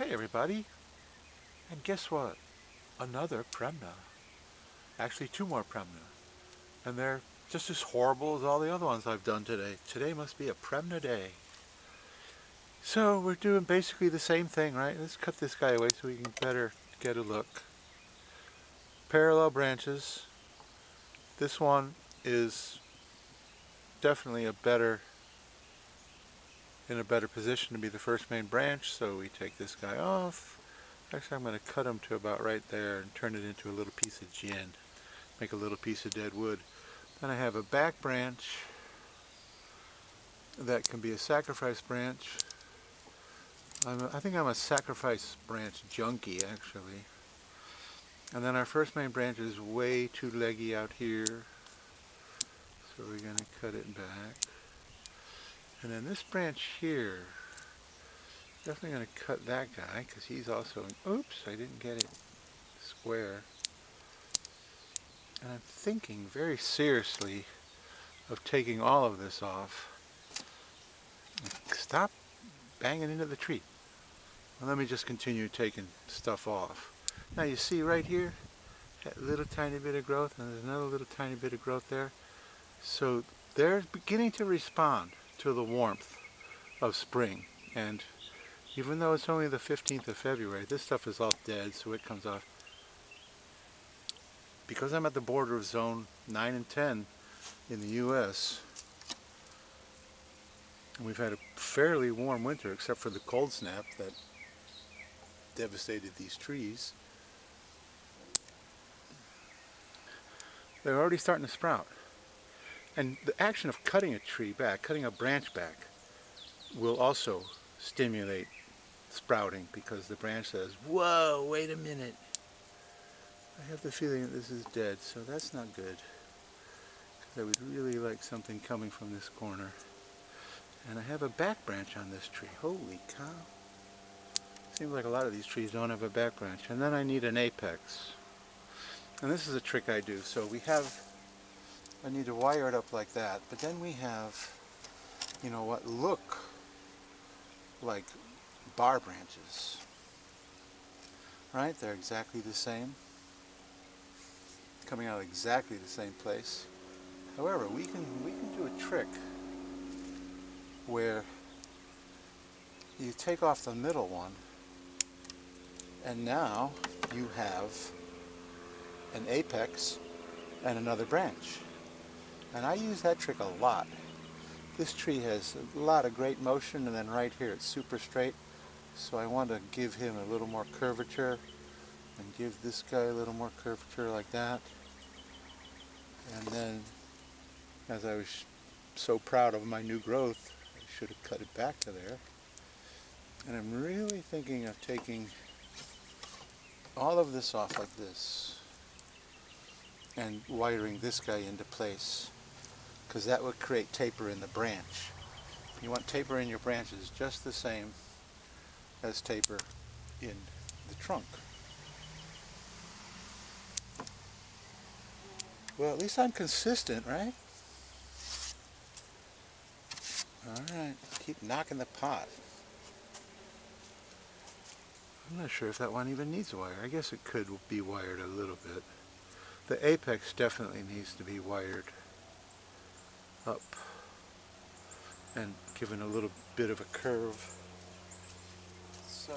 Hey everybody, and guess what? Another Premna. Actually two more Premna. And they're just as horrible as all the other ones I've done today. Today must be a Premna day. So we're doing basically the same thing, right? Let's cut this guy away so we can better get a look. Parallel branches. This one is definitely in a better position to be the first main branch, so we take this guy off. Actually, I'm going to cut him to about right there and turn it into a little piece of gin. Make a little piece of dead wood. Then I have a back branch that can be a sacrifice branch. I think I'm a sacrifice branch junkie, actually. And then our first main branch is way too leggy out here, so we're going to cut it back. And then this branch here, definitely going to cut that guy because he's also, oops, I didn't get it square. And I'm thinking very seriously of taking all of this off. Stop banging into the tree. Well, let me just continue taking stuff off. Now you see right here, that little tiny bit of growth, and there's another little tiny bit of growth there. So they're beginning to respond to the warmth of spring. And even though it's only the 15th of February, this stuff is all dead, so it comes off. Because I'm at the border of zone 9 and 10 in the US, and we've had a fairly warm winter except for the cold snap that devastated these trees, they're already starting to sprout. And the action of cutting a tree back, cutting a branch back, will also stimulate sprouting because the branch says, whoa, wait a minute. I have the feeling that this is dead, so that's not good. Because I would really like something coming from this corner. And I have a back branch on this tree. Holy cow. Seems like a lot of these trees don't have a back branch. And then I need an apex. And this is a trick I do. So I need to wire it up like that, but then we have, you know, what look like bar branches, right? They're exactly the same, coming out exactly the same place. However, we can do a trick where you take off the middle one, and now you have an apex and another branch. And I use that trick a lot. This tree has a lot of great motion, and then right here it's super straight. So I want to give him a little more curvature and give this guy a little more curvature like that. And then, as I was so proud of my new growth, I should have cut it back to there. And I'm really thinking of taking all of this off like this and wiring this guy into place, because that would create taper in the branch. You want taper in your branches just the same as taper in the trunk. Well, at least I'm consistent, right? Alright, keep knocking the pot. I'm not sure if that one even needs a wire. I guess it could be wired a little bit. The apex definitely needs to be wired up and given a little bit of a curve. So,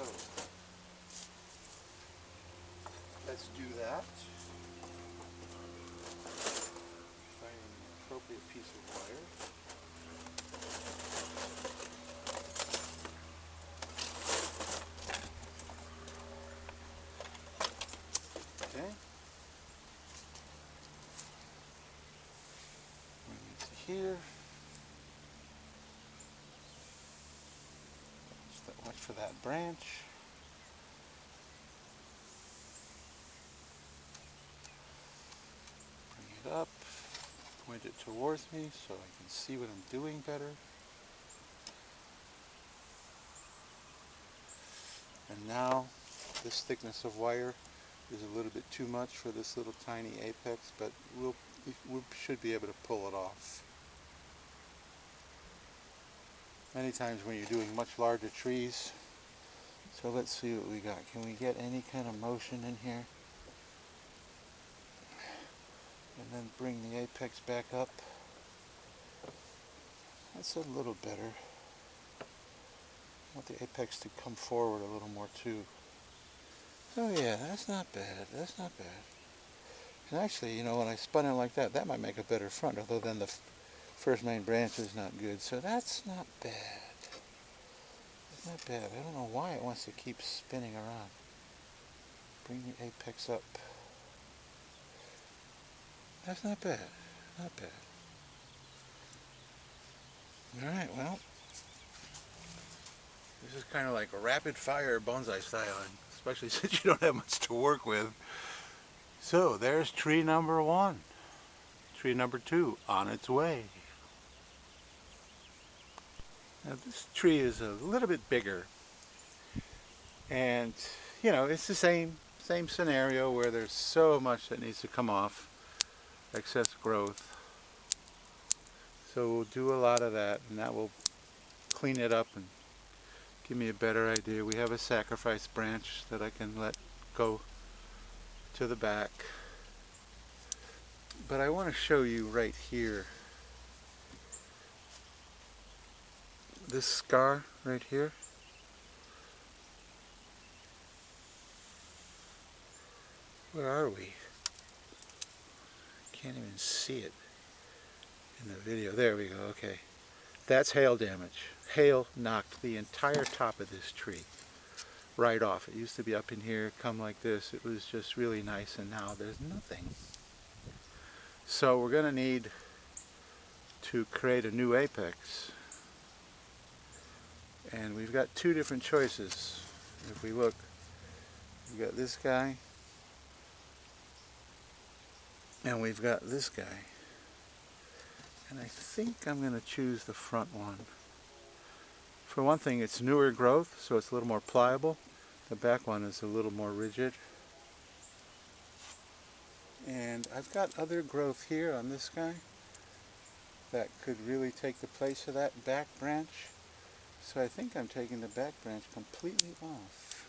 let's do that. Finding the appropriate piece of wire. Okay. Bring it to here. Watch for that branch. Bring it up. Point it towards me so I can see what I'm doing better. And now this thickness of wire is a little bit too much for this little tiny apex, but we should be able to pull it off. Many times when you're doing much larger trees, So let's see what we got. Can we get any kind of motion in here? And then bring the apex back up. That's a little better. I want the apex to come forward a little more too. Oh yeah, that's not bad. That's not bad. And actually, you know, when I spun it like that, that might make a better front, other than the first main branch is not good. So that's not bad. It's not bad. I don't know why it wants to keep spinning around. Bring the apex up. That's not bad. Not bad. Alright, well, this is kind of like a rapid fire bonsai styling, especially since you don't have much to work with. So there's tree number 1. Tree number 2 on its way. Now this tree is a little bit bigger, and you know, it's the same scenario where there's so much that needs to come off, excess growth. So we'll do a lot of that, and that will clean it up and give me a better idea. We have a sacrifice branch that I can let go to the back. But I want to show you right here, this scar right here. Where are we? Can't even see it in the video. There we go. Okay. That's hail damage. Hail knocked the entire top of this tree right off. It used to be up in here, come like this. It was just really nice, and now there's nothing. So we're going to need to create a new apex. And we've got 2 different choices. If we look, we've got this guy, and we've got this guy. And I think I'm going to choose the front one. For one thing, it's newer growth, so it's a little more pliable. The back one is a little more rigid. And I've got other growth here on this guy that could really take the place of that back branch. So I think I'm taking the back branch completely off.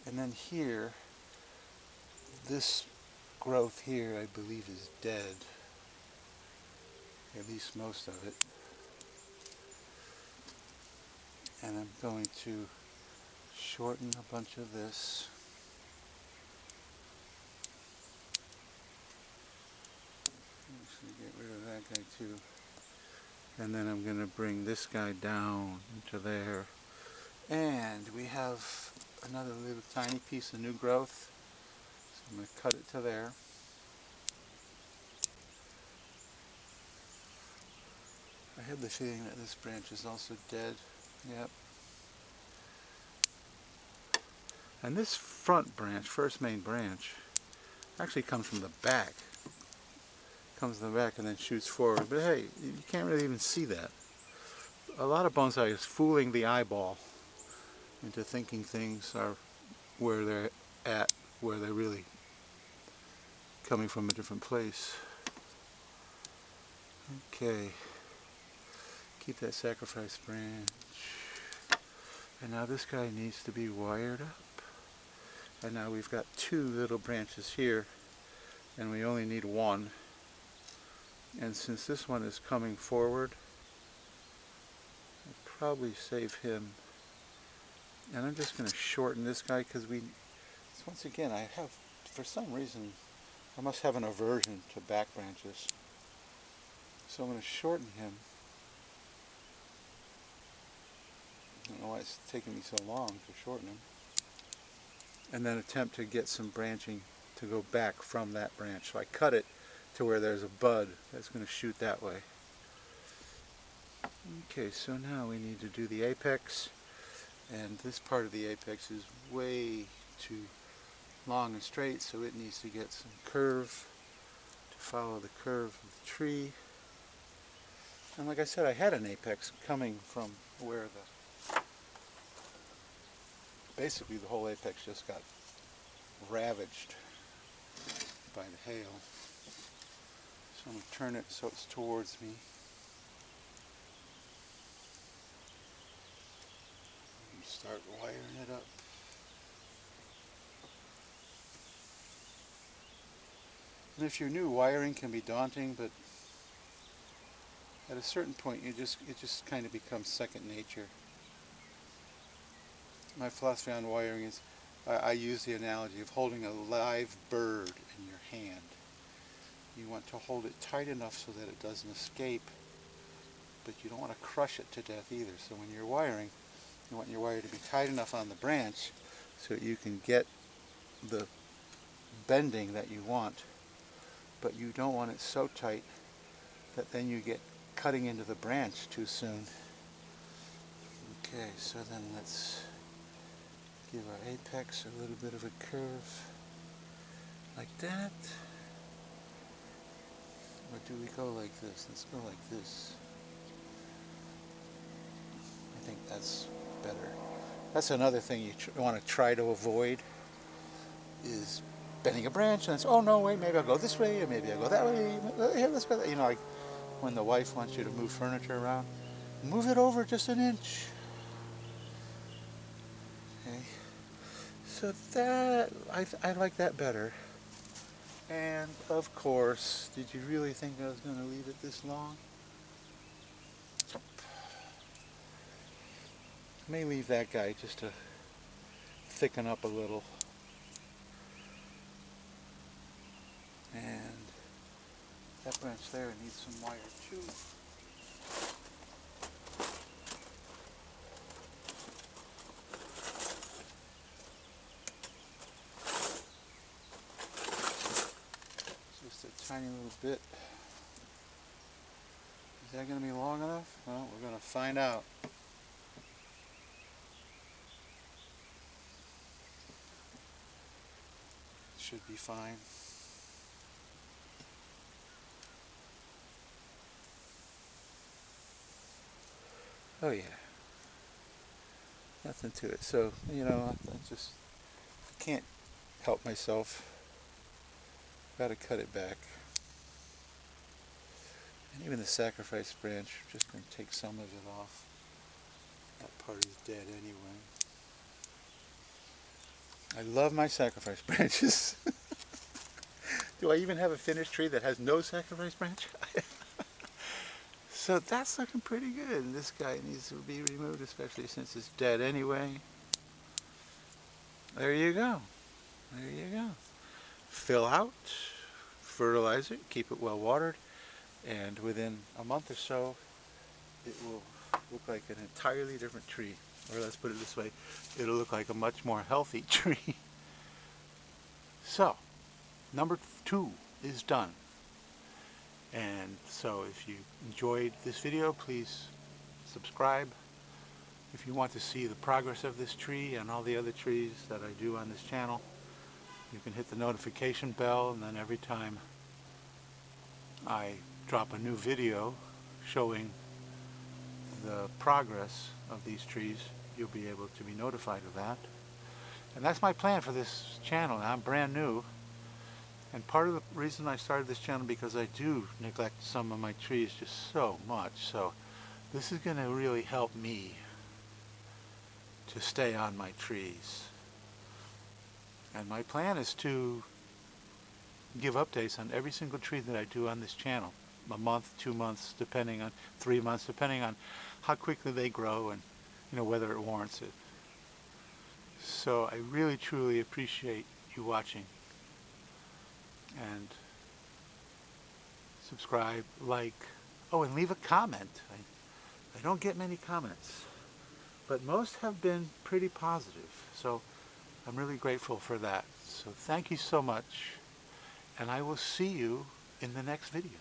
And then here, this growth here I believe is dead. At least most of it. And I'm going to shorten a bunch of this. Actually get rid of that guy too. And then I'm going to bring this guy down into there. And we have another little tiny piece of new growth. So I'm going to cut it to there. I have the feeling that this branch is also dead. Yep. And this front branch, first main branch, actually comes from the back. Comes from the back and then shoots forward. But hey, you can't really even see that. A lot of bonsai is fooling the eyeball into thinking things are where they're at, where they're really coming from a different place. Okay. Keep that sacrifice branch. And now this guy needs to be wired up. And now we've got 2 little branches here, and we only need 1. And since this one is coming forward, I'll probably save him. And I'm just going to shorten this guy because once again, I have, for some reason, I must have an aversion to back branches. So I'm going to shorten him. I don't know why it's taking me so long to shorten him. And then attempt to get some branching to go back from that branch. So I cut it to where there's a bud that's going to shoot that way. Okay, so now we need to do the apex. And this part of the apex is way too long and straight, so it needs to get some curve to follow the curve of the tree. And like I said, I had an apex coming from where basically the whole apex just got ravaged by the hail. So I'm going to turn it so it's towards me. start wiring it up. And if you're new, wiring can be daunting, but at a certain point it just kind of becomes second nature. My philosophy on wiring is I use the analogy of holding a live bird in your hand. You want to hold it tight enough so that it doesn't escape, but you don't want to crush it to death either. So when you're wiring, you want your wire to be tight enough on the branch so you can get the bending that you want, but you don't want it so tight that then you get cutting into the branch too soon. Okay, so then let's give our apex a little bit of a curve like that. Or do we go like this? Let's go like this. I think that's better. That's another thing you want to try to avoid, is bending a branch and it's, oh no, wait, maybe I'll go this way, or maybe I'll go that way. Here, let's go that. You know, like when the wife wants you to move furniture around, move it over just an inch. Okay. So that, I like that better. And of course, did you really think I was going to leave it this long? I may leave that guy just to thicken up a little. And that branch there needs some wire too. Just a tiny little bit. Is that going to be long enough? Well, we're going to find out. Should be fine. Oh yeah. Nothing to it. So, you know, I can't help myself. Got to cut it back. And even the sacrifice branch, just going to take some of it off. That part is dead anyway. I love my sacrifice branches. Do I even have a finished tree that has no sacrifice branch? So that's looking pretty good. This guy needs to be removed, especially since it's dead anyway. There you go. There you go. Fill out, fertilize it, keep it well watered, and within a month or so it will look like an entirely different tree. Or let's put it this way, it'll look like a much more healthy tree. So, number 2 is done. And so if you enjoyed this video, please subscribe. If you want to see the progress of this tree and all the other trees that I do on this channel, you can hit the notification bell, and then every time I drop a new video showing the progress of these trees, you'll be able to be notified of that. And that's my plan for this channel. I'm brand new, and part of the reason I started this channel because I do neglect some of my trees just so much. So this is going to really help me to stay on my trees. And my plan is to give updates on every single tree that I do on this channel. A month, 2 months, depending on 3 months, depending on how quickly they grow and, you know, whether it warrants it. So I really truly appreciate you watching, and subscribe, like, oh, and leave a comment. I don't get many comments, but most have been pretty positive, so I'm really grateful for that. So thank you so much, and I will see you in the next video.